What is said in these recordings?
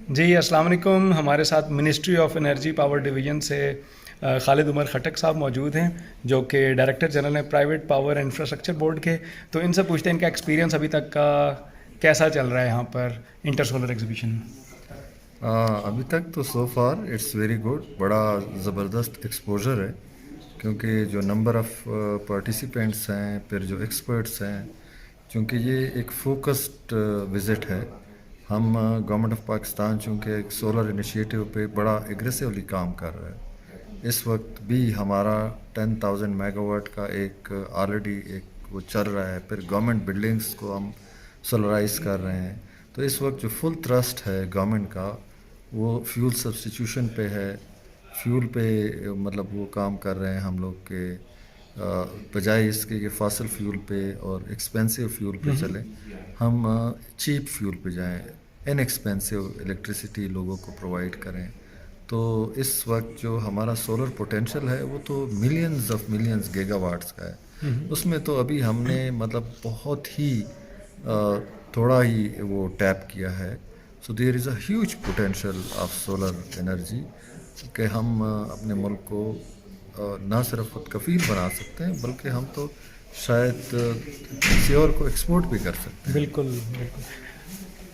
جی السلام علیکم. ہمارے ساتھ ministry of energy power division سے خالد عمر خٹک صاحب موجود ہیں جو کہ ڈائریکٹر جنرل ہیں پرائیویٹ پاور انفراسٹرکچر بورڈ کے. تو ان سے پوچھتے ہیں ان کا ایکسپیرینس ابھی تک کا کیسا چل رہا ہے یہاں پر انٹر سولر ایگزیبیشن. ابھی تک تو سو فار اٹس ویری گڈ. بڑا زبردست ایکسپوجر ہے کیونکہ جو نمبر آف پارٹیسپینٹس ہیں، پھر جو ایکسپرٹس ہیں، چونکہ یہ ایک فوکسڈ وزٹ ہے. ہم گورنمنٹ آف پاکستان چونکہ ایک سولر انیشیٹو پہ بڑا ایگریسولی کام کر رہا ہے. اس وقت بھی ہمارا 10,000 میگا واٹ کا ایک آلریڈی ایک وہ چل رہا ہے. پھر گورنمنٹ بلڈنگس کو ہم سولرائز کر رہے ہیں. تو اس وقت جو فل تھرسٹ ہے گورنمنٹ کا وہ فیول سبسٹیٹیوشن پہ ہے. فیول پہ مطلب وہ کام کر رہے ہیں ہم لوگ کے بجائے اس کے کہ فاسل فیول پہ اور ایکسپینسو فیول پہ چلیں، ہم چیپ فیول پہ جائیں، ان ایکسپینسو الیکٹریسٹی لوگوں کو پرووائڈ کریں. تو اس وقت جو ہمارا سولر پوٹینشیل ہے وہ تو ملینز گیگا واٹس کا ہے. اس میں تو ابھی ہم نے مطلب بہت ہی تھوڑا ہی وہ ٹیپ کیا ہے. So there is a huge potential of solar energy کہ ہم اپنے ملک کو نہ صرف خود کفیل بنا سکتے ہیں بلکہ ہم تو شاید کسی اور کو ایکسپورٹ بھی کر سکتے ہیں. بالکل بالکل.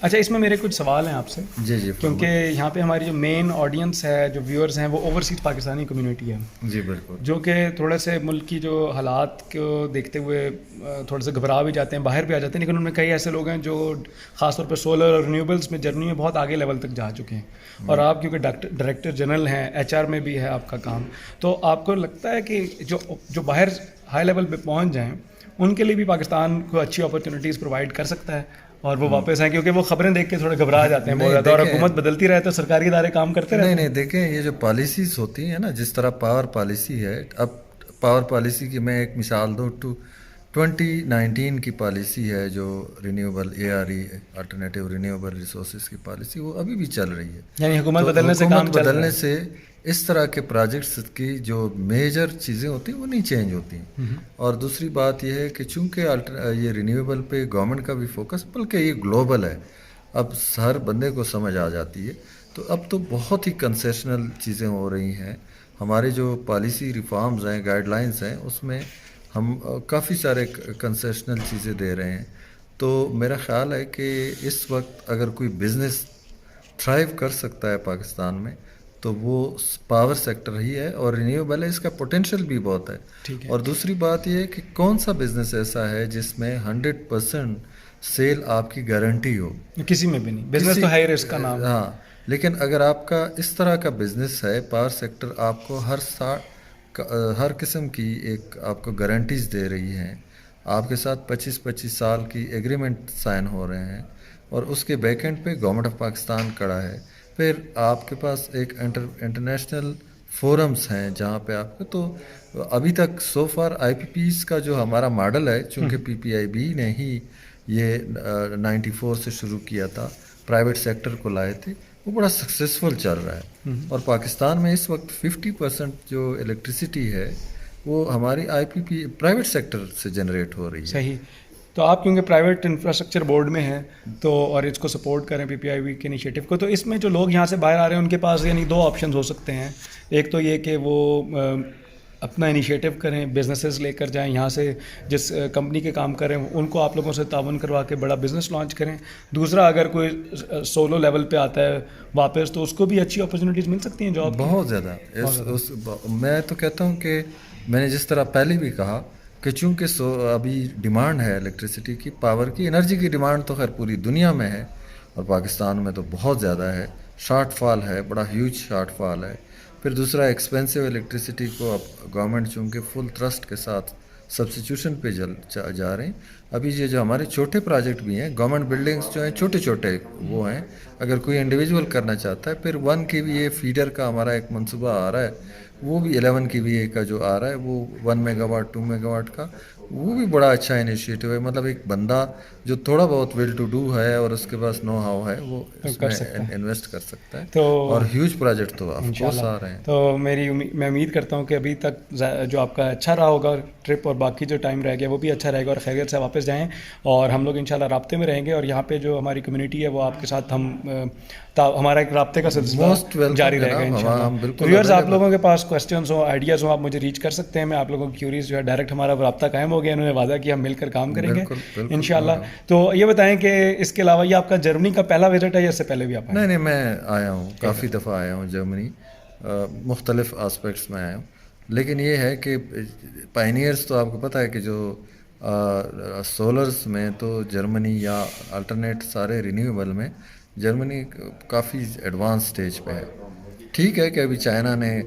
اچھا، اس میں میرے کچھ سوال ہیں آپ سے. جی کیونکہ یہاں پہ ہماری جو مین آڈینس ہے، جو ویورز ہیں، وہ اوورسیز پاکستانی کمیونٹی ہے. جی بالکل. جو کہ تھوڑے سے ملک کی جو حالات کو دیکھتے ہوئے تھوڑے سے گھبرا بھی جاتے ہیں، باہر بھی آ جاتے ہیں. لیکن ان میں کئی ایسے لوگ ہیں جو خاص طور پہ سولر اور رینیویبلس میں جرنی میں بہت آگے لیول تک جا چکے ہیں. اور آپ کیونکہ ڈائریکٹر جنرل ہیں، HR میں بھی ہے آپ کا کام، تو آپ کو لگتا ہے کہ جو باہر ہائی لیول پہ پہنچ جائیں ان کے لیے بھی پاکستان کو اچھی اپرچونیٹیز پرووائڈ کر سکتا ہے اور وہ واپس آئیں؟ کیونکہ وہ خبریں دیکھ کے تھوڑے گھبرا جاتے ہیں بہت زیادہ، اور حکومت بدلتی رہے تو سرکاری ادارے کام کرتے رہتے ہیں. نہیں دیکھیں، یہ جو پالیسیز ہوتی ہیں نا، جس طرح پاور پالیسی ہے، اب پاور پالیسی کی میں ایک مثال دوں. 2019 کی پالیسی ہے جو renewable ARE alternative renewable resources کی پالیسی، وہ ابھی بھی چل رہی ہے. یعنی حکومت بدلنے سے کام بدلنے سے اس طرح کے پروجیکٹس کی جو میجر چیزیں ہوتی ہیں وہ نہیں چینج ہوتی ہیں. اور دوسری بات یہ ہے کہ چونکہ یہ رینیویبل پہ گورنمنٹ کا بھی فوکس، بلکہ یہ گلوبل ہے، اب ہر بندے کو سمجھ آ جاتی ہے. تو اب تو بہت ہی کنسیشنل چیزیں ہو رہی ہیں. ہمارے جو پالیسی ریفارمز ہیں، گائیڈ لائنز ہیں، اس میں ہم کافی سارے کنسیشنل چیزیں دے رہے ہیں. تو میرا خیال ہے کہ اس وقت اگر کوئی بزنس تھرائیو کر سکتا ہے پاکستان میں تو وہ پاور سیکٹر ہی ہے، اور رینیویبل ہے، اس کا پوٹینشیل بھی بہت ہے. اور دوسری بات یہ ہے کہ کون سا بزنس ایسا ہے جس میں 100% سیل آپ کی گارنٹی ہو؟ کسی میں بھی نہیں. بزنس تو ہائی رسک کا نام ہے. ہاں، لیکن اگر آپ کا اس طرح کا بزنس ہے، پاور سیکٹر آپ کو ہر قسم کی ایک آپ کو گارنٹیز دے رہی ہیں، آپ کے ساتھ 25 سال کی ایگریمنٹ سائن ہو رہے ہیں، اور اس کے بیک اینڈ پہ گورنمنٹ آف پاکستان کھڑا ہے. پھر آپ کے پاس ایک انٹرنیشنل فورمز ہیں جہاں پہ آپ کو، تو ابھی تک سو فار IPPs کا جو ہمارا ماڈل ہے، چونکہ PPIB نے ہی یہ 94 سے شروع کیا تھا، پرائیویٹ سیکٹر کو لائے تھے، وہ بڑا سکسیزفل چل رہا ہے. اور پاکستان میں اس وقت 50% جو الیکٹریسٹی ہے وہ ہماری IPP پرائیویٹ سیکٹر سے جنریٹ ہو رہی ہے. صحیح. تو آپ کیونکہ پرائیویٹ انفراسٹرکچر بورڈ میں ہیں تو اور اس کو سپورٹ کریں PPIB کے انیشیٹو کو، تو اس میں جو لوگ یہاں سے باہر آ رہے ہیں ان کے پاس یعنی 2 آپشنز ہو سکتے ہیں. ایک تو یہ کہ وہ اپنا انیشیٹو کریں، بزنسز لے کر جائیں یہاں سے، جس کمپنی کے کام کریں ان کو آپ لوگوں سے تعاون کروا کے بڑا بزنس لانچ کریں. دوسرا، اگر کوئی سولو لیول پہ آتا ہے واپس تو اس کو بھی اچھی اپرچونیٹیز مل سکتی ہیں جاب. بہت زیادہ. میں تو کہتا ہوں کہ میں نے جس طرح پہلے بھی کہا کہ چونکہ ابھی ڈیمانڈ ہے الیکٹریسٹی کی، پاور کی، انرجی کی ڈیمانڈ تو خیر پوری دنیا میں ہے، اور پاکستان میں تو بہت زیادہ ہے. شارٹ فال ہے، بڑا ہیوج شارٹ فال ہے. پھر دوسرا، ایکسپینسو الیکٹریسٹی کو اب گورنمنٹ چونکہ فل تھرسٹ کے ساتھ سبسٹیوشن پہ جا رہے ہیں. ابھی یہ جو ہمارے چھوٹے پروجیکٹ بھی ہیں، گورنمنٹ بلڈنگس جو ہیں چھوٹے چھوٹے وہ ہیں، اگر کوئی انڈیویجول کرنا چاہتا ہے، پھر 1 kVA فیڈر کا ہمارا ایک منصوبہ آ رہا ہے، وہ بھی 11 kVA کا جو آ رہا ہے، وہ 1 میگا واٹ 2 میگا واٹ کا، وہ بھی بڑا اچھا انیشیٹو ہے. مطلب ایک بندہ جو تھوڑا بہت ویل ٹو ڈو ہے اور اس کے پاس نو ہاؤ ہے، وہ اس میں انویسٹ کر سکتا ہے. تو اور ہیوج پروجیکٹ تو آف کورس آ رہے ہیں. تو میں امید کرتا ہوں کہ ابھی تک جو آپ کا اچھا رہا ہوگا ٹرپ، اور باقی جو ٹائم رہ گیا وہ بھی اچھا رہے گا، اور خیریت سے واپس جائیں. اور ہم لوگ انشاءاللہ رابطے میں رہیں گے، اور یہاں پہ جو ہماری کمیونٹی ہے وہ آپ کے ساتھ ہمارا ایک رابطے کا سلسلہ جاری رہے گا انشاءاللہ. تو ویورز، آپ لوگوں کے پاس کوسچنس ہوں، آئیڈیاز ہوں، آپ مجھے ریچ کر سکتے ہیں. میں آپ لوگوں کی کیوریز جو ہے ڈائریکٹ ہمارا رابطہ قائم ہو گیا، انہوں نے وعدہ کیا ہم مل کر کام کریں گے انشاءاللہ. تو یہ بتائیں کہ اس کے علاوہ یہ آپ کا جرمنی کا پہلا وزٹ ہے یا اس سے پہلے بھی آپ آئے؟ نہیں، میں آیا ہوں، کافی دفعہ آیا ہوں جرمنی، مختلف آسپیکٹس میں آیا ہوں. لیکن یہ ہے کہ پائنیئرس تو آپ کو پتہ ہے کہ جو سولرز میں تو جرمنی یا الٹرنیٹ سارے رینیویبل میں جرمنی کافی ایڈوانس سٹیج پہ ہے. ٹھیک ہے کہ ابھی چائنا نے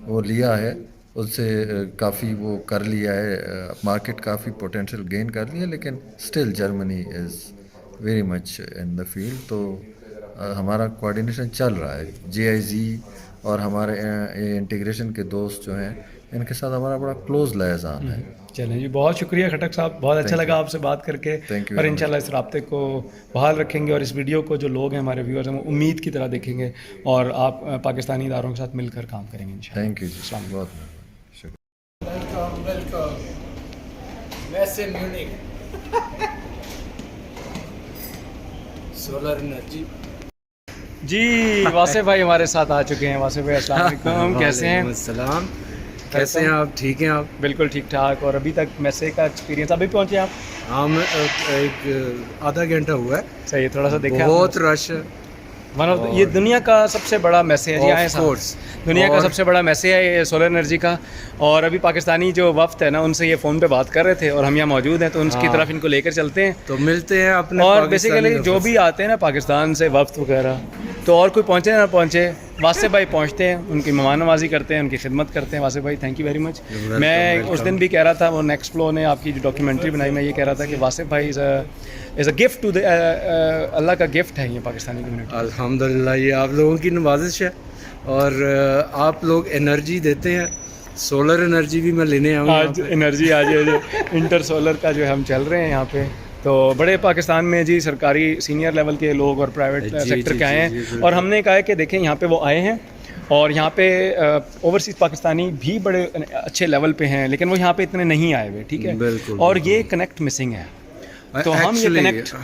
وہ لیا ہے، اس سے کافی وہ کر لیا ہے، مارکیٹ کافی پوٹینشیل گین کر لیا، لیکن still Germany is very much in the field. تو ہمارا کوآرڈینیشن چل رہا ہے. GIZ اور ہمارے انٹیگریشن کے دوست جو ہیں، ان کے ساتھ ہمارا بڑا کلوز لیزان ہے. چلیں جی، بہت شکریہ کھٹک صاحب، بہت اچھا لگا آپ سے بات کر کے. اور انشاءاللہ اس رابطے کو بحال رکھیں گے، اور اس ویڈیو کو جو لوگ ہیں ہمارے ویورز ہیں وہ امید کی طرح دیکھیں گے، اور آپ پاکستانی اداروں کے ساتھ مل کر کام کریں گے انشاءاللہ. تھینک یو جی، السلام بہت سولر انرجی. جی واصف بھائی ہمارے ساتھ آ چکے ہیں. واصف بھائی السلام علیکم، کیسے ہیں؟ السلام، کیسے ہیں آپ؟ ٹھیک ہیں آپ؟ بالکل ٹھیک ٹھاک. اور ابھی تک میسے کا ایکسپیرینس، ابھی پہنچے آپ؟ ہم ایک آدھا گھنٹہ ہوا ہے. صحیح، تھوڑا سا دیکھا بہت رش ہے. یہ دنیا کا سب سے بڑا میسے ہے جی، آئیں صاحب، دنیا کا سب سے بڑا میسے ہے یہ سولر انرجی کا. اور ابھی پاکستانی جو وفد ہے نا، ان سے یہ فون پہ بات کر رہے تھے، اور ہم یہاں موجود ہیں، تو ان کی طرف ان کو لے کر چلتے ہیں. تو ملتے ہیں اپنے. اور بیسیکلی جو بھی آتے ہیں نا پاکستان سے وفد وغیرہ، تو اور کوئی پہنچے نہ پہنچے، واصف بھائی پہنچتے ہیں، ان کی مہمان نوازی کرتے ہیں، ان کی خدمت کرتے ہیں. واصف بھائی تھینک یو ویری مچ. میں اس دن بھی کہہ رہا تھا، وہ نیکسٹ فلو نے آپ کی جو ڈاکیومنٹری بنائی، میں یہ کہہ رہا تھا کہ واصف بھائی از اے گفٹ ٹو اللہ کا گفٹ ہے یہ پاکستانی کمیونٹی. الحمدللہ، یہ آپ لوگوں کی نوازش ہے، اور آپ لوگ انرجی دیتے ہیں. سولر انرجی بھی میں لینے آؤں آج انرجی آج انٹر سولر کا جو ہے ہم چل رہے ہیں یہاں پہ. تو بڑے پاکستان میں جی سرکاری سینئر لیول کے لوگ اور پرائیویٹ سیکٹر کے آئے ہیں، اور ہم نے کہا ہے کہ دیکھیں یہاں پہ وہ آئے ہیں، اور یہاں پہ اوورسیز پاکستانی بھی بڑے اچھے لیول پہ ہیں، لیکن وہ یہاں پہ اتنے نہیں آئے ہوئے. ٹھیک ہے، اور یہ کنیکٹ مسنگ ہے. تو ہم یہ کنیکٹ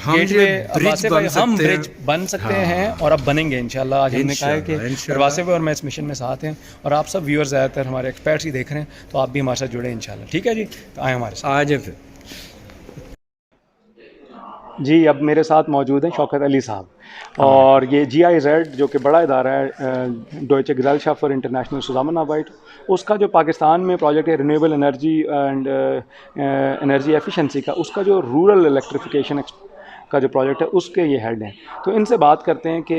ہم برج بن سکتے ہیں، اور اب بنیں گے انشاءاللہ. آج ہم نے کہا ہے کہ واصف اور میں اس مشن میں ساتھ ہیں، اور آپ سب ویورز زیادہ تر ہمارے ایکسپرٹس ہی دیکھ رہے ہیں، تو آپ بھی ہمارے ساتھ جڑے انشاءاللہ. ٹھیک ہے جی، تو آئیں ہمارے ساتھ. آ جائیں پھر. جی اب میرے ساتھ موجود ہیں شوکت علی صاحب، اور یہ GIZ جو کہ بڑا ادارہ ہے، ڈوئچے گزیلشافٹ فار انٹرنیشنل zusammenarbeit، اس کا جو پاکستان میں پروجیکٹ ہے renewable energy and energy efficiency کا، اس کا جو رورل الیکٹریفیکیشن کا جو پروجیکٹ ہے اس کے یہ ہیڈ ہیں. تو ان سے بات کرتے ہیں کہ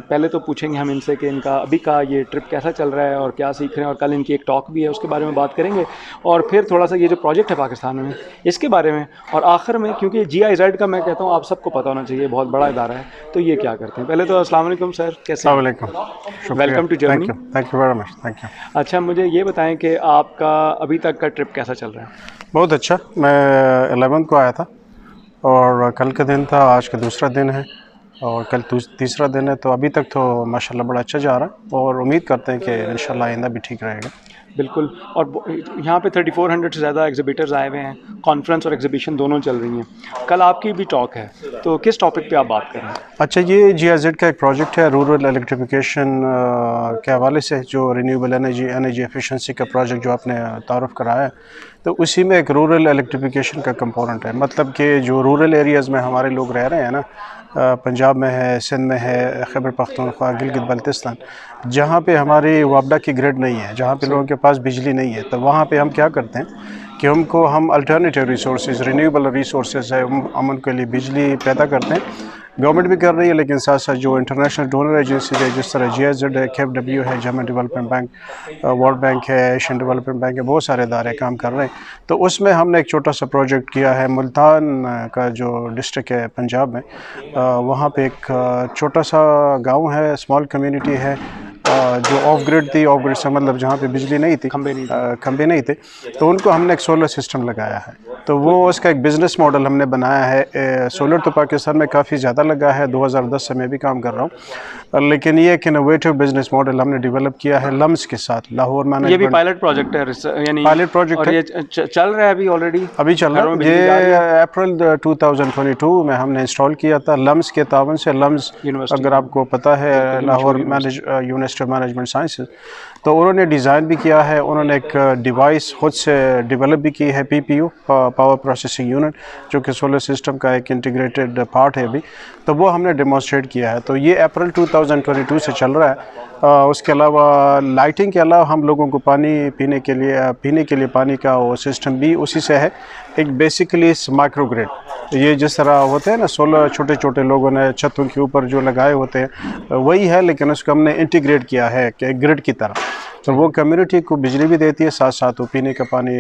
پہلے تو پوچھیں گے ہم ان سے کہ ان کا ابھی کا یہ ٹرپ کیسا چل رہا ہے اور کیا سیکھ رہے ہیں، اور کل ان کی ایک ٹاک بھی ہے اس کے بارے میں بات کریں گے، اور پھر تھوڑا سا یہ جو پروجیکٹ ہے پاکستان میں اس کے بارے میں، اور آخر میں کیونکہ GIZ کا میں کہتا ہوں آپ سب کو پتہ ہونا چاہیے، بہت بڑا ادارہ ہے، تو یہ کیا کرتے ہیں. پہلے تو السلام علیکم سر، کیسے؟ السلام علیکم، welcome to Germany. Thank you very much, thank you. اچھا مجھے یہ بتائیں کہ آپ کا ابھی تک کا ٹرپ کیسا چل رہا ہے؟ بہت اچھا. میں 11 کو آیا تھا، اور کل کا دن تھا، آج کا دوسرا دن ہے، اور کل تیسرا دن ہے. تو ابھی تک تو ماشاءاللہ بڑا اچھا جا رہا ہے، اور امید کرتے ہیں کہ انشاءاللہ آئندہ بھی ٹھیک رہے گا. بالکل. اور یہاں پہ 3400 سے زیادہ ایگزیبیٹرز آئے ہوئے ہیں، کانفرنس اور ایگزیبیشن دونوں چل رہی ہیں. کل آپ کی بھی ٹاک ہے، تو کس ٹاپک پہ آپ بات کر رہے ہیں؟ اچھا، یہ GIZ کا ایک پروجیکٹ ہے رورل الیکٹریفیکیشن کے حوالے سے، جو رینیویبل انرجی ایفیشنسی کا پروجیکٹ جو آپ نے تعارف کرایا ہے. تو اسی میں ایک رورل الیکٹریفیکیشن کا کمپوننٹ ہے. مطلب کہ جو رورل ایریاز میں ہمارے لوگ رہ رہے ہیں نا، پنجاب میں ہے، سندھ میں ہے، خیبر پختونخوا، گلگت بلتستان، جہاں پہ ہماری وابڈا کی گریڈ نہیں ہے، جہاں پہ لوگوں کے پاس بجلی نہیں ہے، تو وہاں پہ ہم کیا کرتے ہیں کہ ہم الٹرنیٹیو ریسورسز، رینیویبل ریسورسز ہے، ہم ان کے لیے بجلی پیدا کرتے ہیں. گورنمنٹ بھی کر رہی ہے، لیکن ساتھ ساتھ جو انٹرنیشنل ڈونر ایجنسیز ہے جس طرح GIZ ہے، KfW ہے، German development bank, world bank ہے، ایشین ڈیولپمنٹ بینک ہے، بہت سارے ادارے کام کر رہے ہیں. تو اس میں ہم نے ایک چھوٹا سا پروجیکٹ کیا ہے ملتان کا جو ڈسٹرکٹ ہے پنجاب میں. وہاں پہ ایک چھوٹا سا گاؤں ہے، اسمال کمیونٹی ہے جو آف گریڈ تھی. آف گریڈ سے مطلب جہاں پہ بجلی نہیں تھی، کھمبے نہیں تھے، تو ان کو ہم نے ایک سولر سسٹم لگایا ہے. تو وہ اس کا ایک بزنس ماڈل ہم نے بنایا ہے. سولر تو پاکستان میں کافی زیادہ لگا ہے، 2010 سے میں بھی کام کر رہا ہوں، لیکن یہ ایک انوویٹو بزنس ماڈل ہم نے ڈیولپ کیا ہے لمس کے ساتھ. لاہور میں یہ بھی پائلٹ پروجیکٹ ہے، یعنی پائلٹ پروجیکٹ ہے، یہ چل رہا ہے ابھی چل رہا ہے. یہ اپریل 2022 میں ہم نے انسٹال کیا تھا لمس کے تعاون سے. لمس اگر آپ کو پتہ ہے Lahore university of management sciences, تو انہوں نے ڈیزائن بھی کیا ہے. انہوں نے ایک ڈیوائس خود سے ڈیولپ بھی کی ہے، PPU پاور پروسیسنگ یونٹ، جو کہ سولر سسٹم کا ایک انٹیگریٹڈ پارٹ ہے ابھی. تو وہ ہم نے ڈیمونسٹریٹ کیا ہے. تو یہ اپریل 2022 سے چل رہا ہے. اس کے علاوہ لائٹنگ کے علاوہ ہم لوگوں کو پانی پینے کے لیے پانی کا وہ سسٹم بھی اسی سے ہے. ایک بیسیکلی مائکرو گریڈ، یہ جس طرح ہوتے ہیں نا سولر چھوٹے چھوٹے لوگوں نے چھتوں کے اوپر جو لگائے ہوتے ہیں وہی ہے، لیکن اس کو ہم نے انٹیگریٹ کیا ہے کہ گرڈ کی طرح. تو وہ کمیونٹی کو بجلی بھی دیتی ہے، ساتھ ساتھ وہ پینے کا پانی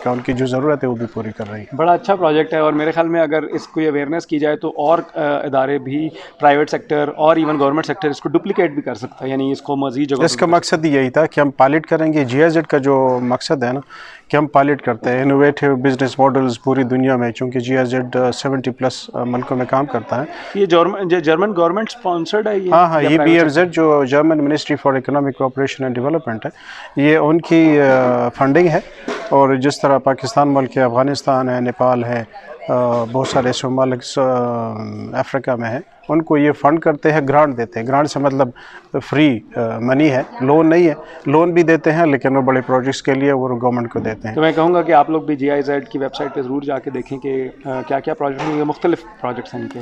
کا ان کی جو ضرورت ہے وہ بھی پوری کر رہی ہے. بڑا اچھا پروجیکٹ ہے، اور میرے خیال میں اگر اس کو اویئرنیس کی جائے تو اور ادارے بھی، پرائیویٹ سیکٹر اور ایون گورنمنٹ سیکٹر اس کو ڈپلیکیٹ بھی کر سکتا ہے، یعنی اس کو مزید جگہ. اس کا مقصد یہی تھا کہ ہم پائلٹ کریں گے. GIZ کا جو مقصد ہے نا کہ ہم پائلٹ کرتے ہیں انوویٹیو بزنس ماڈلز پوری دنیا میں، چونکہ GIZ 70+ ملکوں میں کام کرتا ہے. یہ جرمن گورنمنٹ اسپانسرڈ ہے؟ ہاں یہ BRZ جو German ministry for economic cooperation and development ہے، یہ ان کی فنڈنگ ہے. اور جس طرح پاکستان ملک ہے، افغانستان ہے، نیپال ہے، بہت سارے ایسے ممالک افریقہ میں ہیں، ان کو یہ فنڈ کرتے ہیں، گرانٹ دیتے ہیں. گرانٹ سے مطلب فری منی ہے، لون نہیں ہے. لون بھی دیتے ہیں لیکن وہ بڑے پروجیکٹس کے لیے وہ گورنمنٹ کو دیتے ہیں. تو میں کہوں گا کہ آپ لوگ بھی GIZ کی ویب سائٹ پہ ضرور جا کے دیکھیں کہ کیا کیا پروجیکٹ ہیں. یہ مختلف پروجیکٹس ہیں ان کے.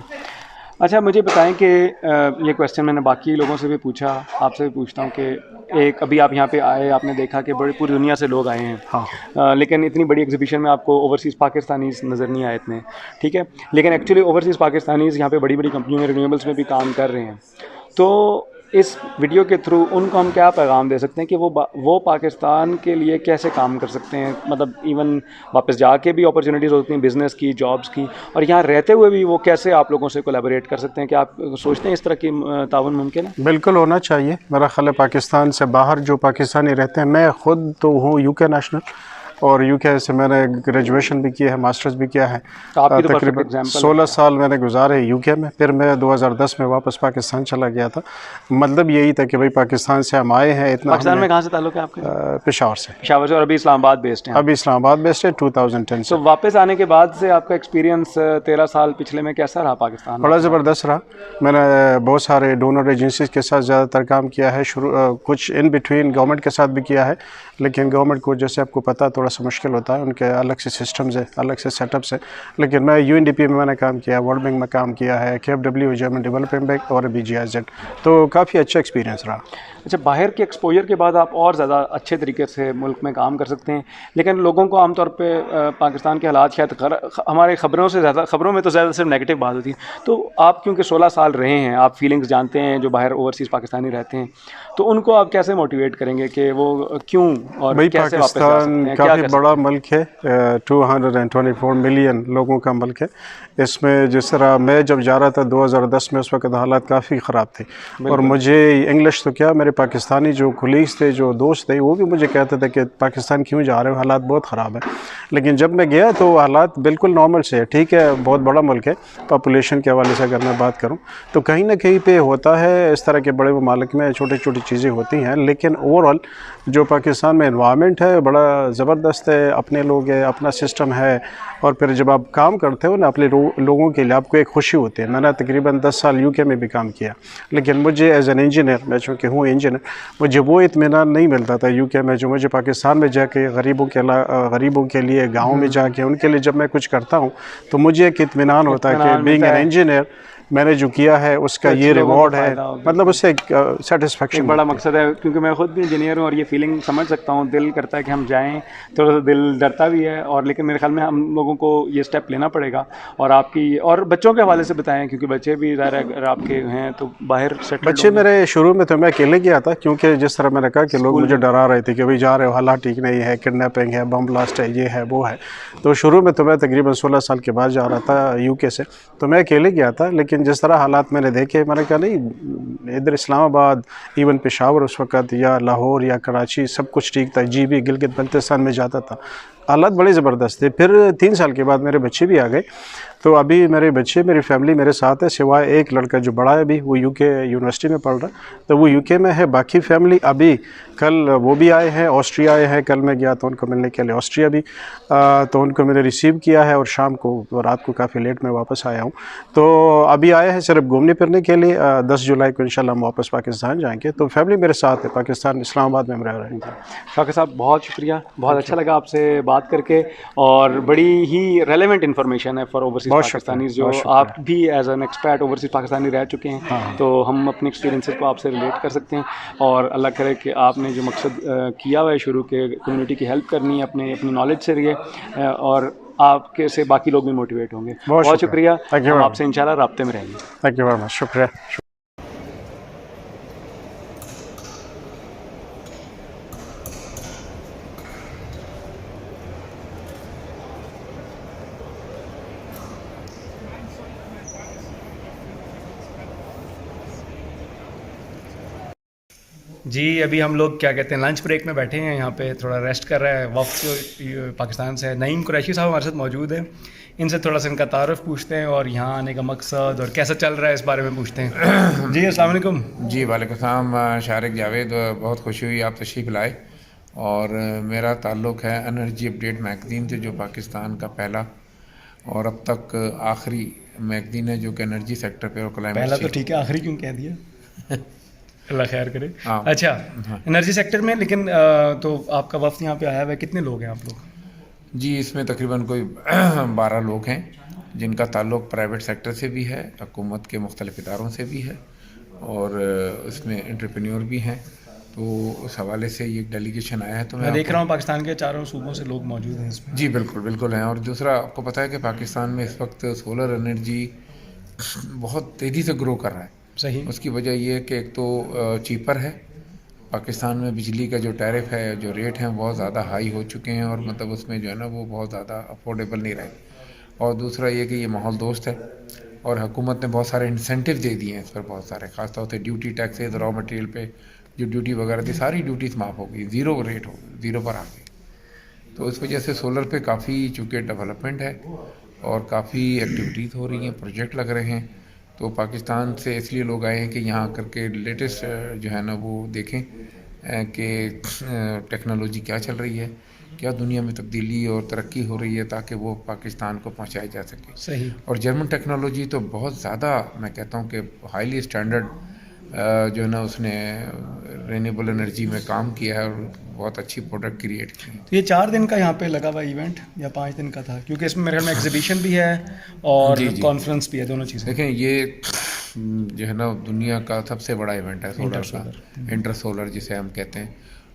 اچھا مجھے بتائیں کہ یہ کویسچن میں نے باقی لوگوں سے بھی پوچھا، آپ سے بھی پوچھتا ہوں کہ ایک ابھی آپ یہاں پہ آئے، آپ نے دیکھا کہ بڑی پوری دنیا سے لوگ آئے ہیں. ہاں. لیکن اتنی بڑی ایگزیبیشن میں آپ کو اوورسیز پاکستانیز نظر نہیں آئے اتنے، ٹھیک ہے. لیکن ایکچولی اوورسیز پاکستانیز یہاں پہ بڑی بڑی کمپنیوں میں، رینیویبلس میں بھی کام کر رہے ہیں. تو اس ویڈیو کے تھرو ان کو ہم کیا پیغام دے سکتے ہیں کہ وہ پاکستان کے لیے کیسے کام کر سکتے ہیں؟ مطلب ایون واپس جا کے بھی اپرچونیٹیز ہوتی ہیں بزنس کی، جابس کی، اور یہاں رہتے ہوئے بھی وہ کیسے آپ لوگوں سے کولیبوریٹ کر سکتے ہیں؟ کہ آپ سوچتے ہیں اس طرح کی تعاون ممکن ہے؟ بالکل ہونا چاہیے. میرا خیال ہے پاکستان سے باہر جو پاکستانی رہتے ہیں، میں خود تو ہوں UK نیشنل، اور UK سے میں نے گریجویشن بھی کیا ہے، ماسٹرز بھی کیا ہے. تقریباً 16 سال میں نے گزارے UK میں. پھر میں 2010 میں واپس پاکستان چلا گیا تھا. مطلب یہی تھا کہ بھائی پاکستان سے ہم آئے ہیں. اتنا پاکستان میں کہاں سے تعلق ہے آپ کا؟ پشاور سے. پشاور سے. اور ابھی اسلام آباد بیسڈ ہیں؟ ابھی اسلام آباد بیسڈ ہے 2010 سے. تو واپس آنے کے بعد سے آپ کا ایکسپیرینس 13 سال پچھلے میں کیسا رہا پاکستان؟ بڑا زبردست رہا. میں نے بہت سارے ڈونر ایجنسیز کے ساتھ زیادہ تر کام کیا ہے. کچھ ان بٹوین گورنمنٹ کے ساتھ بھی کیا ہے، لیکن گورنمنٹ کو جیسے آپ کو پتہ تھوڑا سا مشکل ہوتا ہے، ان کے الگ سے سسٹمز ہیں، الگ سے سیٹ اپس ہیں. لیکن میں UNDP میں نے کام کیا، ورلڈ بینک میں کام کیا ہے، KfW جرمن ڈیولپمنٹ بینک، اور ابھی GIZ. تو کافی اچھا ایکسپیرینس رہا. اچھا، باہر کے ایکسپوجر کے بعد آپ اور زیادہ اچھے طریقے سے ملک میں کام کر سکتے ہیں، لیکن لوگوں کو عام طور پہ پاکستان کے حالات شاید ہمارے خبروں میں تو زیادہ صرف نیگیٹو بات ہوتی ہے. تو آپ کیونکہ 16 سال رہے ہیں، آپ فیلنگز جانتے ہیں جو باہر اوورسیز پاکستانی رہتے ہیں، تو ان کو آپ کیسے موٹیویٹ کریں گے کہ وہ کیوں اور کیسے واپس جا سکتے ہیں؟ پاکستان کافی بڑا ملک ہے، 224 ملین لوگوں کا ملک ہے. اس میں جس طرح میں جب جا رہا تھا 2010 میں، اس وقت حالات کافی خراب تھے. اور مجھے انگلش تو کیا، میرے پاکستانی جو کولیگز تھے، جو دوست تھے، وہ بھی مجھے کہتے تھے کہ پاکستان کیوں جا رہے ہو، حالات بہت خراب ہیں. لیکن جب میں گیا تو حالات بالکل نارمل سے ہے. ٹھیک ہے، بہت بڑا ملک ہے، پاپولیشن کے حوالے سے اگر میں بات کروں تو کہیں نہ کہیں پہ ہوتا ہے اس طرح کے بڑے ممالک میں چھوٹی چھوٹی چیزیں ہوتی ہیں. لیکن اوور آل جو پاکستان میں انوائرمنٹ ہے بڑا زبردست ہے. اپنے لوگ ہیں، اپنا سسٹم ہے. اور پھر جب آپ کام کرتے ہو نا اپنے لوگوں کے لیے، آپ کو ایک خوشی ہوتی ہے. میں نے تقریباً 10 سال UK میں بھی کام کیا، لیکن مجھے ایز این انجینئر، میں چونکہ ہوں انجینئر، مجھے وہ اطمینان نہیں ملتا تھا UK میں جو مجھے پاکستان میں جا کے غریبوں کے لیے گاؤں میں جا کے ان کے لیے جب میں کچھ کرتا ہوں تو مجھے ایک اطمینان ہوتا ہے کہ بینگ این انجینئر میں نے جو کیا ہے اس کا یہ ریوارڈ ہے, مطلب اس سے ایک سیٹسفیکشن بڑا مقصد ہے. کیونکہ میں خود بھی انجینئر ہوں اور یہ فیلنگ سمجھ سکتا ہوں. دل کرتا ہے کہ ہم جائیں, تھوڑا سا دل ڈرتا بھی ہے, اور لیکن میرے خیال میں ہم لوگوں کو یہ اسٹیپ لینا پڑے گا. اور آپ کی اور بچوں کے حوالے سے بتائیں, کیونکہ بچے بھی ظاہر ہے اگر آپ کے ہیں تو باہر سیٹل. بچے میرے شروع میں تو میں اکیلے گیا تھا, کیونکہ جس طرح میں نے کہا کہ لوگ مجھے ڈرا رہے تھے کہ بھائی جا رہے ہو, حالات ٹھیک نہیں ہے, کڈنیپنگ ہے, بم بلاسٹ ہے, یہ ہے وہ ہے. تو شروع میں تو میں تقریباً 16 سال کے بعد جا رہا تھا یو کے سے, تو میں اکیلے گیا تھا. لیکن جس طرح حالات میں نے دیکھے, میں نے کہا نہیں ادھر اسلام آباد, ایون پشاور اس وقت, یا لاہور یا کراچی, سب کچھ ٹھیک تھا. جی بھی گلگت بلتستان میں جاتا تھا, حالات بڑے زبردست تھے. پھر 3 سال کے بعد میرے بچے بھی آ گئے. تو ابھی میرے بچے, میری فیملی میرے ساتھ ہے, سوائے ایک لڑکا جو بڑا ہے ابھی, وہ یو کے یونیورسٹی میں پڑھ رہا ہے, تو وہ یو کے میں ہے. باقی فیملی ابھی کل وہ بھی آئے ہیں, آسٹریا آئے ہیں. کل میں گیا تو ان کو ملنے کے لیے آسٹریا بھی, تو ان کو میں نے ریسیو کیا ہے, اور شام کو رات کو کافی لیٹ میں واپس آیا ہوں. تو ابھی آئے ہیں صرف گھومنے پھرنے کے لیے. 10 جولائی کو انشاءاللہ ہم واپس پاکستان جائیں گے. تو فیملی میرے ساتھ ہے, پاکستان اسلام آباد میں ہم رہ رہے ہیں. شوکت صاحب بہت شکریہ, بہت اچھا لگا آپ سے بات کر کے, اور بڑی ہی ریلیونٹ انفارمیشن ہے فار اوورسیز پاکستانیز, جو آپ بھی as an expat overseas Pakistani رہ چکے ہیں, تو ہم اپنے ایکسپیرینسز کو آپ سے ریلیٹ کر سکتے ہیں. اور اللہ کرے کہ آپ نے جو مقصد کیا ہوا ہے شروع کے, کمیونٹی کی ہیلپ کرنی ہے اپنی نالج سے لیے, اور آپ کے سے باقی لوگ بھی موٹیویٹ ہوں گے. بہت شکریہ, ہم آپ سے انشاءاللہ رابطے میں رہیں گے. تھینک یو ویری مچ, شکریہ. جی ابھی ہم لوگ کیا کہتے ہیں لنچ بریک میں بیٹھے ہیں, یہاں پہ تھوڑا ریسٹ کر رہا ہے وفد پاکستان سے. نعیم قریشی صاحب ہمارے ساتھ موجود ہیں, ان سے تھوڑا سا ان کا تعارف پوچھتے ہیں, اور یہاں آنے کا مقصد اور کیسا چل رہا ہے اس بارے میں پوچھتے ہیں. جی السلام علیکم. جی وعلیکم السلام. شارق جاوید, بہت خوشی ہوئی آپ تشریف لائے. اور میرا تعلق ہے انرجی اپڈیٹ میگزین سے, جو پاکستان کا پہلا اور اب تک آخری میگزین ہے جو کہ انرجی سیکٹر پہ اور کلائمیٹ. پہلا تو ٹھیک ہے, آخری کیوں کہہ دیا؟ اللہ خیر کرے. اچھا, انرجی سیکٹر میں, لیکن تو آپ کا وفد یہاں پہ آیا ہوا ہے, کتنے لوگ ہیں آپ لوگ؟ جی اس میں تقریباً کوئی 12 لوگ ہیں, جن کا تعلق پرائیویٹ سیکٹر سے بھی ہے, حکومت کے مختلف اداروں سے بھی ہے, اور اس میں انٹرپرینیور بھی ہیں. تو اس حوالے سے یہ ڈیلیگیشن آیا ہے. تو میں دیکھ رہا ہوں پاکستان کے چاروں صوبوں سے لوگ موجود ہیں اس میں. جی بالکل بالکل ہیں. اور دوسرا آپ کو پتہ ہے کہ پاکستان میں اس وقت سولر انرجی بہت تیزی سے گرو کر رہا ہے. صحیح. اس کی وجہ یہ ہے کہ ایک تو چیپر ہے, پاکستان میں بجلی کا جو ٹیرف ہے, جو ریٹ ہیں بہت زیادہ ہائی ہو چکے ہیں, اور مطلب اس میں جو ہے نا وہ بہت زیادہ افورڈیبل نہیں رہے. اور دوسرا یہ کہ یہ ماحول دوست ہے, اور حکومت نے بہت سارے انسینٹیو دے دیے ہیں اس پر, بہت سارے, خاص طور سے ڈیوٹی ٹیکسز, را مٹیریل پہ جو ڈیوٹی وغیرہ تھی ساری ڈیوٹیز معاف ہو گئی, 0 ریٹ ہو, 0 پر آ گئی. تو اس وجہ سے سولر پہ کافی چونکہ ڈیولپمنٹ ہے اور کافی ایکٹیویٹیز ہو رہی ہیں, پروجیکٹ لگ رہے ہیں. تو پاکستان سے اس لیے لوگ آئے ہیں کہ یہاں کر کے لیٹسٹ جو ہے نا وہ دیکھیں کہ ٹیکنالوجی کیا چل رہی ہے, کیا دنیا میں تبدیلی اور ترقی ہو رہی ہے, تاکہ وہ پاکستان کو پہنچائی جا سکے. صحیح. اور جرمن ٹیکنالوجی تو بہت زیادہ, میں کہتا ہوں کہ ہائیلی اسٹینڈرڈ جو ہے نا اس نے رینیبل انرجی میں کام کیا ہے, اور بہت اچھی پروڈکٹ کریٹ کی. تو یہ 4 دن کا یہاں پہ لگا ہوا ایونٹ یا 5 دن کا تھا؟ کیونکہ اس میں میرے خیال میں ایگزیبیشن بھی ہے اور کانفرنس بھی ہے, دونوں چیزیں. دیکھیں یہ جو ہے نا دنیا کا سب سے بڑا ایونٹ ہے سولر کا, انٹر سولر جسے ہم کہتے ہیں.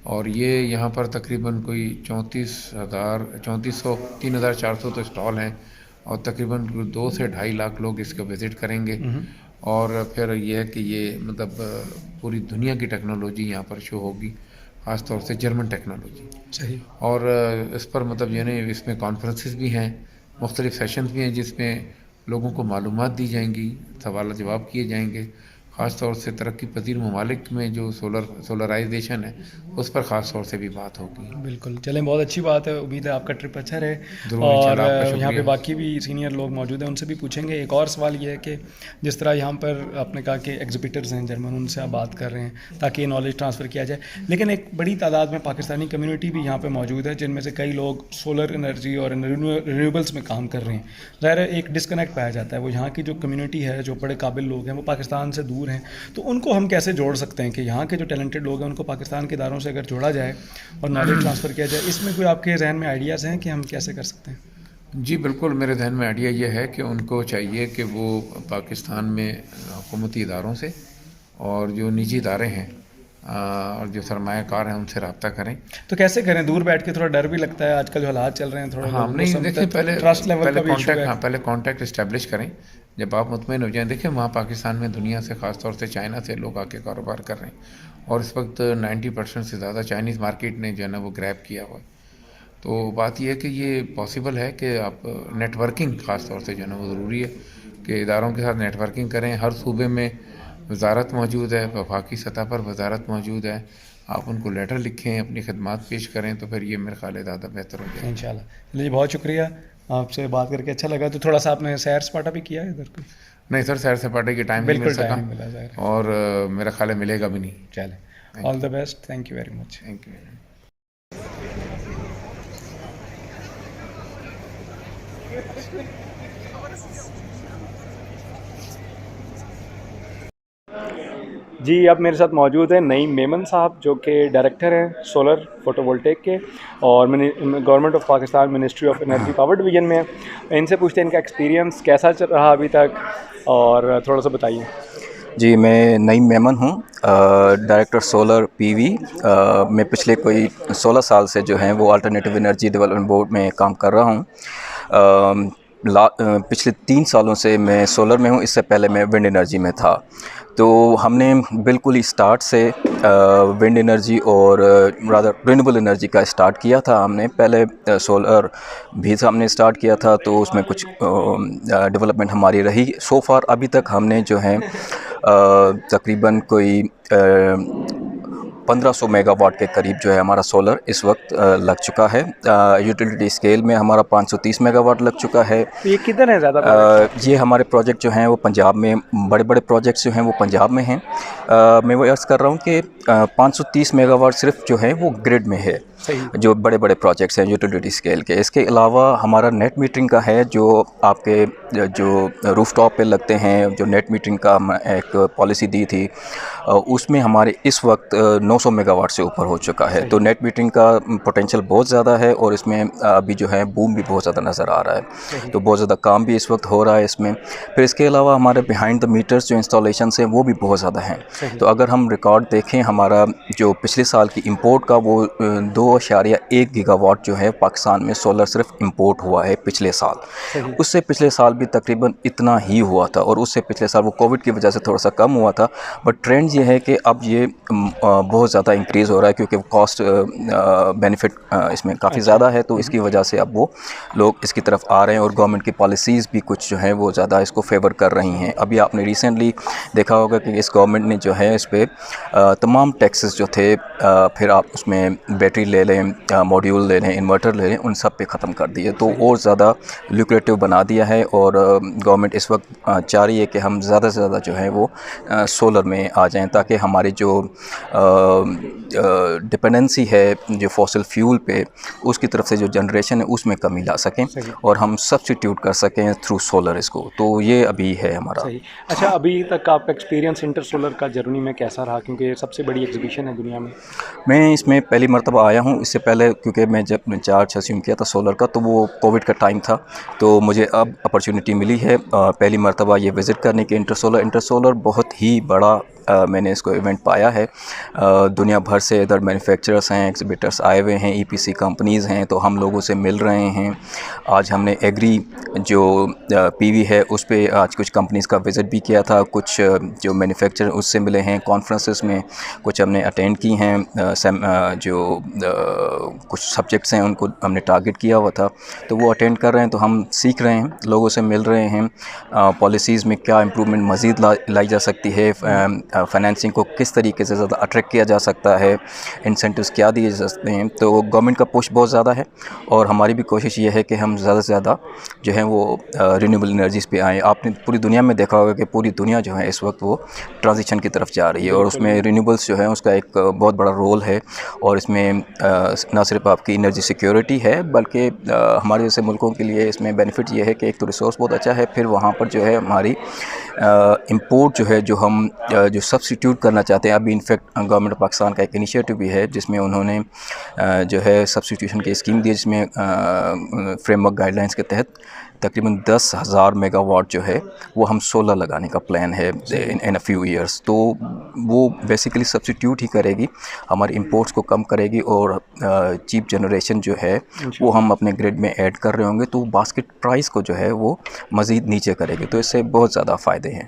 اور یہ یہاں پر تقریباً کوئی 3400 تو اسٹال ہیں, اور تقریباً 2 سے 2.5 لاکھ لوگ اس کو وزٹ کریں گے. اور پھر یہ ہے کہ یہ مطلب پوری دنیا کی ٹیکنالوجی یہاں پر شو ہوگی, خاص طور سے جرمن ٹیکنالوجی. صحیح. اور اس پر مطلب یعنی اس میں کانفرنسز بھی ہیں, مختلف سیشنز بھی ہیں, جس میں لوگوں کو معلومات دی جائیں گی, سوال جواب کیے جائیں گے. خاص طور سے ترقی پذیر ممالک میں جو سولرائزیشن ہے اس پر خاص طور سے بھی بات ہوگی. بالکل, چلیں بہت اچھی بات ہے. امید ہے آپ کا ٹرپ اچھا رہے. اور یہاں پہ باقی بھی سینئر لوگ موجود ہیں, ان سے بھی پوچھیں گے. ایک اور سوال یہ ہے کہ جس طرح یہاں پر آپ نے کہا کہ ایگزیبیٹرز ہیں جرمن, ان سے آپ بات کر رہے ہیں تاکہ یہ نالج ٹرانسفر کیا جائے, لیکن ایک بڑی تعداد میں پاکستانی کمیونٹی بھی یہاں پہ موجود ہے, جن میں سے کئی لوگ سولر انرجی اور رینیویبلس میں کام کر رہے ہیں. ظاہر ہے ایک ڈسکنیکٹ پایا جاتا ہے, وہ یہاں کی جو کمیونٹی ہے, جو بڑے قابل لوگ ہیں, وہ پاکستان سے دور ہیں. تو ان کو ہم کیسے جوڑ سکتے ہیں کہ یہاں کے جو ٹیلنٹڈ لوگ ہیں ان کو پاکستان کے اداروں سے اگر جوڑا جائے اور نالج ٹرانسفر کیا جائے؟ اس میں کوئی آپ کے ذہن میں آئیڈیاز ہیں کہ ہم کیسے کر سکتے ہیں؟ جی بالکل، میرے ذہن میں آئیڈیا یہ ہے کہ ان کو چاہیے کہ وہ پاکستان میں حکومتی اداروں سے اور جو نجی ادارے ہیں اور جو سرمایہ کار ہیں ان سے رابطہ کریں. تو کیسے کریں؟ دور بیٹھ کے تھوڑا ڈر بھی لگتا ہے، آج کل جو حالات چل رہے ہیں تھوڑا ہاں نہیں دیکھیں، ٹرسٹ لیول کا بھی ایشو ہے. پہلے کانٹیکٹ اسٹیبلش کریں. جب آپ مطمئن ہو جائیں، دیکھیں وہاں پاکستان میں دنیا سے، خاص طور سے چائنا سے لوگ آ کے کاروبار کر رہے ہیں، اور اس وقت 90% سے زیادہ چائنیز مارکیٹ نے جو ہے نا وہ گریب کیا ہوا ہے. تو بات یہ ہے کہ یہ پاسبل ہے کہ آپ نیٹ ورکنگ خاص طور سے جو ہے نا وہ ضروری ہے کہ اداروں کے ساتھ نیٹ ورکنگ کریں. ہر صوبے میں وزارت موجود ہے، وفاقی سطح پر وزارت موجود ہے. آپ ان کو لیٹر لکھیں، اپنی خدمات پیش کریں، تو پھر یہ میرے خیال ہے زیادہ بہتر ہو جائے. انشاءاللہ. جی بہت شکریہ، آپ سے بات کر کے اچھا لگا. تو تھوڑا سا آپ نے سیر سپاٹا بھی کیا ہے ادھر کو؟ نہیں سر، سیر سپاٹے کی ٹائم نہیں مل بالکل سکا، ٹائم ملا ظاہر. اور میرا خیال ہے ملے گا بھی نہیں. چلیں، all the best, thank you very much. Thank you. جی اب میرے ساتھ موجود ہیں نعیم میمن صاحب، جو کہ ڈائریکٹر ہیں سولر فوٹو وولٹیک کے، اور government of Pakistan ministry of energy power division میں. ان سے پوچھتے ہیں ان کا ایکسپیرینس کیسا چل رہا ابھی تک، اور تھوڑا سا بتائیے. جی میں نعیم میمن ہوں، ڈائریکٹر سولر پی وی. میں پچھلے کوئی 16 سال سے جو ہیں وہ آلٹرنیٹیو انرجی ڈیولپمنٹ بورڈ میں کام کر رہا ہوں. پچھلے 3 سالوں سے میں سولر میں ہوں، اس سے پہلے میں ونڈ انرجی میں تھا. تو ہم نے بالکل ہی سٹارٹ سے ونڈ انرجی اور رادر رینیبل انرجی کا سٹارٹ کیا تھا. ہم نے پہلے سولر بھی ہم نے سٹارٹ کیا تھا، تو اس میں کچھ ڈیولپمنٹ ہماری رہی. سو فار ابھی تک ہم نے جو ہیں تقریباً کوئی 1500 میگا واٹ کے قریب جو ہے ہمارا سولر اس وقت لگ چکا ہے. یوٹیلیٹی اسکیل میں ہمارا 530 میگا واٹ لگ چکا ہے. تو یہ کدھر ہے زیادہ؟ یہ ہمارے پروجیکٹ جو ہیں وہ پنجاب میں، بڑے بڑے پروجیکٹس جو ہیں وہ پنجاب میں ہیں. میں وہ عرض کر رہا ہوں کہ 530 میگا واٹ صرف جو ہے وہ گرڈ میں ہے، جو بڑے بڑے پروجیکٹس ہیں یوٹیلیٹی اسکیل کے. اس کے علاوہ ہمارا نیٹ میٹرنگ کا ہے، جو آپ کے جو روف ٹاپ پہ لگتے ہیں، جو نیٹ میٹرنگ کا ایک پالیسی دی تھی، اس میں ہمارے اس وقت 900 میگا واٹ سے اوپر ہو چکا ہے. تو نیٹ میٹرنگ کا پوٹینشیل بہت زیادہ ہے، اور اس میں ابھی جو ہے بوم بھی بہت زیادہ نظر آ رہا ہے. تو بہت زیادہ کام بھی اس وقت ہو رہا ہے اس میں. پھر اس کے علاوہ ہمارے بیہائنڈ دا میٹرز جو انسٹالیشنس ہیں وہ بھی بہت زیادہ ہیں. تو اگر ہم ریکارڈ دیکھیں، ہمارا جو پچھلے سال کی امپورٹ کا وہ 2.1 گیگا واٹ جو ہے پاکستان میں سولر صرف امپورٹ ہوا ہے پچھلے سال. اس سے پچھلے سال بھی تقریباً اتنا ہی ہوا تھا، اور اس سے پچھلے سال وہ کووڈ کی وجہ سے تھوڑا سا کم ہوا تھا. بٹ ٹرینڈ یہ ہے کہ اب یہ بہت زیادہ انکریز ہو رہا ہے، کیونکہ کاسٹ بینیفٹ اس میں کافی زیادہ ہے. تو اس کی وجہ سے اب وہ لوگ اس کی طرف آ رہے ہیں، اور گورنمنٹ کی پالیسیز بھی کچھ جو ہیں وہ زیادہ اس کو فیور کر رہی ہیں. ابھی آپ نے ریسنٹلی دیکھا ہوگا کہ اس گورنمنٹ نے جو ہے اس پہ تمام ٹیکسز جو تھے، پھر آپ اس میں بیٹری لے لیں، ماڈیول لے لیں، انورٹر لے لیں، ان سب پہ ختم کر دیے. تو اور زیادہ لیکریٹو بنا دیا ہے، اور گورنمنٹ اس وقت چاہ رہی ہے کہ ہم زیادہ سے زیادہ جو ہے وہ سولر میں آ جائیں، تاکہ ہماری جو ڈپینڈنسی ہے جو فوسل فیول پہ، اس کی طرف سے جو جنریشن ہے اس میں کمی لا سکیں، اور ہم سبسٹیٹیوٹ کر سکیں تھرو سولر اس کو. تو یہ ابھی ہے ہمارا. صحیح. اچھا، ابھی تک آپ کا ایکسپیرینس انٹر سولر کا جرمنی میں کیسا رہا؟ کیونکہ یہ سب سے بڑی ایگزیبیشن ہے دنیا میں. میں اس میں پہلی مرتبہ آیا ہوں. اس سے پہلے کیونکہ میں جب چارج اسیوم کیا تھا سولر کا، تو وہ کووڈ کا ٹائم تھا، تو مجھے اب اپرچونٹی ملی ہے پہلی مرتبہ یہ وزٹ کرنے کی انٹر سولر بہت ہی بڑا میں نے اس کو ایونٹ پایا ہے. دنیا بھر سے ادھر مینوفیکچررس ہیں، ایگزیبیٹرس آئے ہوئے ہیں، ای پی سی کمپنیز ہیں، تو ہم لوگوں سے مل رہے ہیں. آج ہم نے ایگری جو پی وی ہے اس پہ آج کچھ کمپنیز کا وزٹ بھی کیا تھا. کچھ جو مینوفیکچر اس سے ملے ہیں، کانفرنسز میں کچھ ہم نے اٹینڈ کی ہیں. جو کچھ سبجیکٹس ہیں ان کو ہم نے ٹارگٹ کیا ہوا تھا، تو وہ اٹینڈ کر رہے ہیں. تو ہم سیکھ رہے ہیں، لوگوں سے مل رہے ہیں، پالیسیز میں کیا امپرومنٹ مزید لائی جا سکتی ہے، فائنینسنگ کو کس طریقے سے زیادہ اٹریکٹ کیا جا سکتا ہے، انسینٹیوز کیا دیے جا سکتے ہیں. تو گورنمنٹ کا پش بہت زیادہ ہے، اور ہماری بھی کوشش یہ ہے کہ ہم زیادہ سے زیادہ جو ہے وہ رینیوبل انرجیز پہ آئیں. آپ نے پوری دنیا میں دیکھا ہوگا کہ پوری دنیا جو ہے اس وقت وہ ٹرانزیشن کی طرف جا رہی ہے، اور اس میں رینیوبلس جو ہے اس کا ایک بہت بڑا رول ہے. اور اس میں نہ صرف آپ کی انرجی سیکیورٹی ہے، بلکہ ہمارے جیسے ملکوں کے لیے اس میں بینیفٹ یہ ہے کہ ایک تو ریسورس بہت اچھا ہے، پھر وہاں پر جو ہے ہماری امپورٹ جو ہے جو ہم جو سبسٹیوٹ کرنا چاہتے ہیں. ابھی انفیکٹ گورنمنٹ پاکستان کا ایک انیشیٹو بھی ہے جس میں انہوں نے جو ہے سبسٹیوشن کی اسکیم دی, جس میں فریم ورک گائیڈ لائنس کے تحت تقریباً 10,000 میگا واٹ جو ہے وہ ہم سولر لگانے کا پلان ہے ان اے فیو ایئرس. تو وہ بیسیکلی سبسٹیوٹ ہی کرے گی, ہمارے امپورٹس کو کم کرے گی, اور چیپ جنریشن جو ہے وہ ہم اپنے گریڈ میں ایڈ کر رہے ہوں گے, تو باسکٹ پرائس کو جو ہے وہ مزید نیچے کرے گی. تو اس سے بہت زیادہ فائدے ہیں.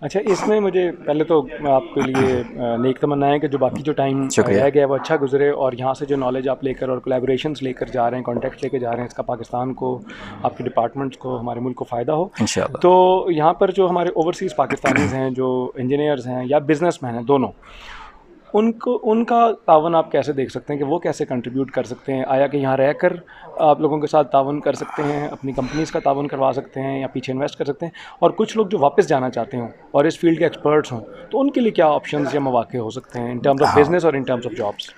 اچھا, اس میں مجھے پہلے تو آپ کے لیے نیک تمنا ہے کہ جو باقی جو ٹائم رہ گیا وہ اچھا گزرے, اور یہاں سے جو نالج آپ لے کر اور کولیبوریشنس لے کر جا رہے ہیں, کانٹیکٹ لے کے جا رہے ہیں, اس کا پاکستان کو, آپ کے ڈپارٹمنٹس کو, ہمارے ملک کو فائدہ ہو انشاءاللہ. تو یہاں پر جو ہمارے اوورسیز پاکستانیز ہیں, جو انجینئرز ہیں یا بزنس مین ہیں, دونوں, ان کا تعاون آپ کیسے دیکھ سکتے ہیں کہ وہ کیسے کنٹریبیوٹ کر سکتے ہیں؟ آیا کہ یہاں رہ کر آپ لوگوں کے ساتھ تعاون کر سکتے ہیں, اپنی کمپنیز کا تعاون کروا سکتے ہیں, یا پیچھے انویسٹ کر سکتے ہیں؟ اور کچھ لوگ جو واپس جانا چاہتے ہوں اور اس فیلڈ کے ایکسپرٹس ہوں, تو ان کے لیے کیا آپشنز یا مواقع ہو سکتے ہیں ان ٹرمز آف بزنس اور ان ٹرمز آف جابس؟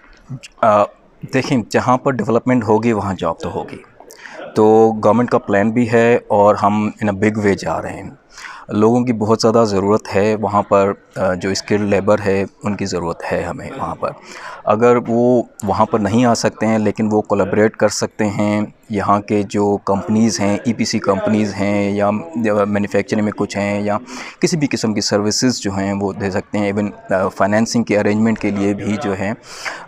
دیکھیں, جہاں پر ڈیولپمنٹ ہوگی وہاں جاب تو ہوگی. تو گورنمنٹ کا پلان بھی ہے اور ہم ان اے بگ وے جا رہے ہیں. لوگوں کی بہت زیادہ ضرورت ہے وہاں پر, جو اسکل لیبر ہے ان کی ضرورت ہے ہمیں وہاں پر. اگر وہ وہاں پر نہیں آ سکتے ہیں لیکن وہ کولیبریٹ کر سکتے ہیں, یہاں کے جو کمپنیز ہیں, ای پی سی کمپنیز ہیں, یا مینوفیکچرنگ میں کچھ ہیں, یا کسی بھی قسم کی سروسز جو ہیں وہ دے سکتے ہیں. ایون فائنینسنگ کے ارینجمنٹ کے لیے بھی جو ہیں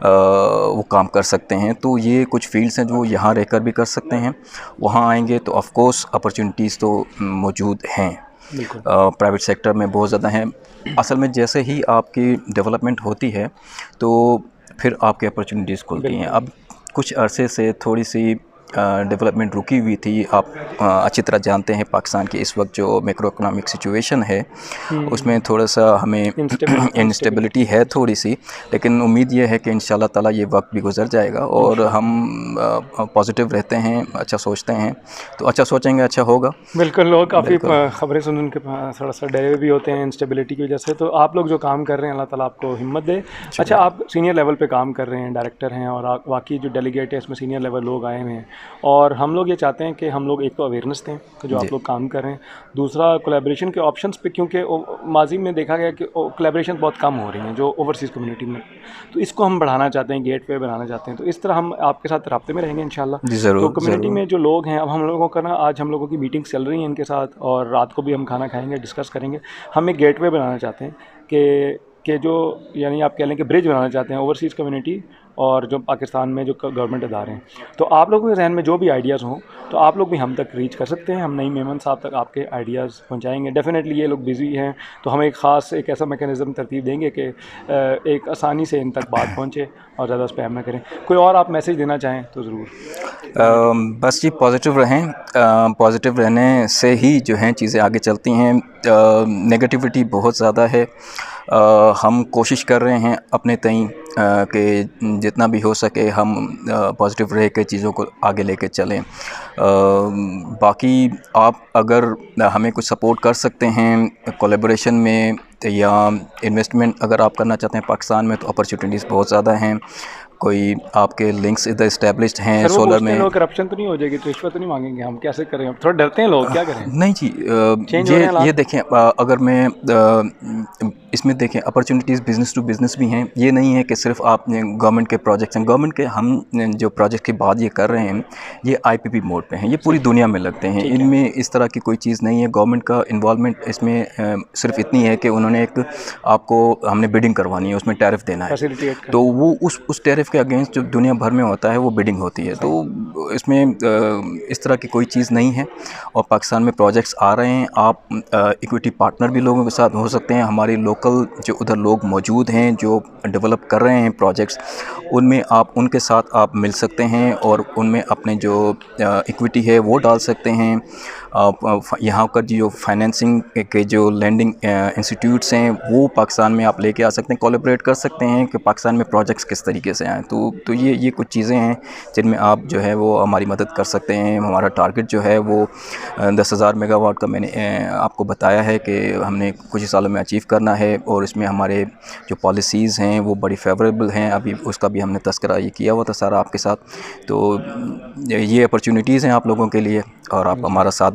وہ کام کر سکتے ہیں. تو یہ کچھ فیلڈس ہیں جو یہاں رہ کر بھی کر سکتے ہیں. وہاں آئیں گے تو آف کورس اپرچونیٹیز تو موجود ہیں, پرائیویٹ سیکٹر میں بہت زیادہ ہیں. اصل میں جیسے ہی آپ کی ڈیولپمنٹ ہوتی ہے تو پھر آپ کے اپرچونیٹیز کھلتی ہیں. اب کچھ عرصے سے تھوڑی سی ڈیولپمنٹ رکی ہوئی تھی. آپ اچھی طرح جانتے ہیں پاکستان کی اس وقت جو میکرو اکنامک سچویشن ہے اس میں تھوڑا سا ہمیں انسٹیبلٹی ہے تھوڑی سی, لیکن امید یہ ہے کہ انشاءاللہ تعالی یہ وقت بھی گزر جائے گا, اور ہم پازیٹیو رہتے ہیں, اچھا سوچتے ہیں, تو اچھا سوچیں گے اچھا ہوگا. بالکل, لوگ کافی خبریں سن ان کے تھوڑا سا ڈرے ہوئے بھی ہوتے ہیں انسٹیبلٹی کی وجہ سے. تو آپ لوگ جو کام کر رہے ہیں اللہ تعالیٰ آپ کو ہمت دے. اچھا, آپ سینئر لیول پہ کام کر رہے ہیں, ڈائریکٹر ہیں, اور باقی جو ڈیلیگیٹ ہے اس میں سینئر لیول لوگ آئے ہوئے ہیں, اور ہم لوگ یہ چاہتے ہیں کہ ہم لوگ ایک تو اویئرنیس دیں کہ جو آپ لوگ کام کر رہے ہیں, دوسرا کولیبریشن کے آپشنس پہ, کیونکہ ماضی میں دیکھا گیا کہ کولیبریشن بہت کم ہو رہی ہیں جو اوورسیز کمیونٹی میں, تو اس کو ہم بڑھانا چاہتے ہیں, گیٹ وے بنانا چاہتے ہیں. تو اس طرح ہم آپ کے ساتھ رابطے میں رہیں گے انشاءاللہ. تو کمیونٹی میں جو لوگ ہیں, اب ہم لوگوں کا نا, آج ہم لوگوں کی میٹنگس چل رہی ہیں ان کے ساتھ, اور رات کو بھی ہم کھانا کھائیں گے, ڈسکس کریں گے. ہم ایک گیٹ وے بنانا چاہتے ہیں کہ جو, یعنی آپ کہہ لیں کہ برج بنانا چاہتے ہیں اوورسیز کمیونٹی اور جو پاکستان میں جو گورنمنٹ ادارے ہیں. تو آپ لوگوں کے ذہن میں جو بھی آئیڈیاز ہوں تو آپ لوگ بھی ہم تک ریچ کر سکتے ہیں. ہم نئی میمن صاحب تک آپ کے آئیڈیاز پہنچائیں گے. ڈیفینیٹلی یہ لوگ بزی ہیں تو ہم ایک خاص ایک ایسا میکینزم ترتیب دیں گے کہ ایک آسانی سے ان تک بات پہنچے اور زیادہ اسپیم نہ کریں. کوئی اور آپ میسیج دینا چاہیں تو ضرور. بس جی, پازیٹیو رہیں. پازیٹیو رہنے سے ہی جو ہیں چیزیں آگے چلتی ہیں. نگیٹیوٹی بہت زیادہ ہے. ہم کوشش کر رہے ہیں اپنے تئیں کہ جتنا بھی ہو سکے ہم پازیٹیو رہ کے چیزوں کو آگے لے کے چلیں. باقی آپ اگر ہمیں کچھ سپورٹ کر سکتے ہیں کولیبوریشن میں, یا انویسٹمنٹ اگر آپ کرنا چاہتے ہیں پاکستان میں, تو اپرچونیٹیز بہت زیادہ ہیں. کوئی آپ کے لنکس ادھر اسٹیبلشڈ ہیں سولر میں. کرپشن تو نہیں ہو جائے گی, تو رشوت تو نہیں مانگیں گے ہم, کیسے کریں؟ تھوڑا ڈرتے ہیں لوگ, کیا کریں؟ نہیں جی, یہ دیکھیں, اگر میں اس میں دیکھیں اپرچونیٹیز بزنس ٹو بزنس بھی ہیں. یہ نہیں ہے کہ صرف آپ نے گورنمنٹ کے پروجیکٹس ہیں. گورنمنٹ کے ہم جو پروجیکٹ کی بات یہ کر رہے ہیں یہ آئی پی پی موڈ پہ ہیں, یہ پوری دنیا میں لگتے ہیں. ان میں اس طرح کی کوئی چیز نہیں ہے. گورنمنٹ کا انوالومنٹ اس میں صرف اتنی ہے کہ انہوں نے ایک آپ کو, ہم نے بڈنگ کروانی ہے, اس میں ٹیرف دینا ہے, تو وہ اس ٹیرف کے اگینسٹ جو دنیا بھر میں ہوتا ہے وہ بڈنگ ہوتی ہے. تو اس میں اس طرح کی کوئی چیز نہیں ہے. اور پاکستان میں پروجیکٹس آ رہے ہیں. آپ ایکویٹی پارٹنر بھی لوگوں کے ساتھ ہو سکتے ہیں. ہماری لوکل جو ادھر لوگ موجود ہیں جو ڈیولپ کر رہے ہیں پروجیکٹس, ان میں آپ ان کے ساتھ آپ مل سکتے ہیں اور ان میں اپنے جو ایکویٹی ہے وہ ڈال سکتے ہیں. یہاں کا جو فائنینسنگ کے جو لینڈنگ انسٹیٹیوٹس ہیں وہ پاکستان میں آپ لے کے آ سکتے ہیں, کولیبریٹ کر سکتے ہیں کہ پاکستان میں پروجیکٹس کس طریقے سے آئیں. تو یہ کچھ چیزیں ہیں جن میں آپ جو ہے وہ ہماری مدد کر سکتے ہیں. ہمارا ٹارگٹ جو ہے وہ 10,000 میگا واٹ کا میں نے آپ کو بتایا ہے کہ ہم نے کچھ ہی سالوں میں اچیو کرنا ہے, اور اس میں ہمارے جو پالیسیز ہیں وہ بڑی فیوریبل ہیں. ابھی اس کا بھی ہم نے تذکرہ یہ کیا ہوا تھا سارا آپ کے ساتھ. تو یہ اپرچونیٹیز ہیں آپ لوگوں کے لیے, اور آپ ہمارا ساتھ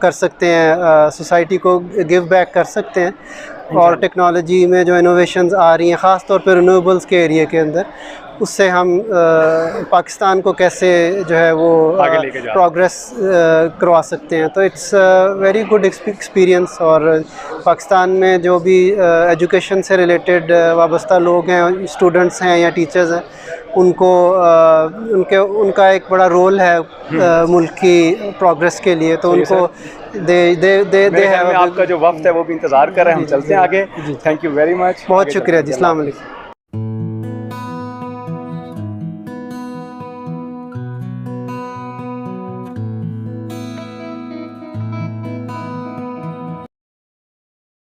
کر سکتے ہیں, سوسائٹی کو گیو بیک کر سکتے ہیں, اور ٹیکنالوجی میں جو انوویشنز آ رہی ہیں خاص طور پہ رینیویبلس کے ایریا کے اندر, اس سے ہم پاکستان کو کیسے جو ہے وہ پروگریس کروا سکتے ہیں. تو اٹس ویری گڈ ایکسپیرینس. اور پاکستان میں جو بھی ایجوکیشن سے ریلیٹڈ وابستہ لوگ ہیں, اسٹوڈنٹس ہیں یا ٹیچرز ہیں, ان کو ان کا ایک بڑا رول ہے ملک کی پروگریس کے لیے. تو ان کو آپ کا جو وقت ہے وہ بھی انتظار کر رہے ہیں, ہم چلتے ہیں آگے. تھینک یو ویری مچ. بہت شکریہ جی, السلام علیکم.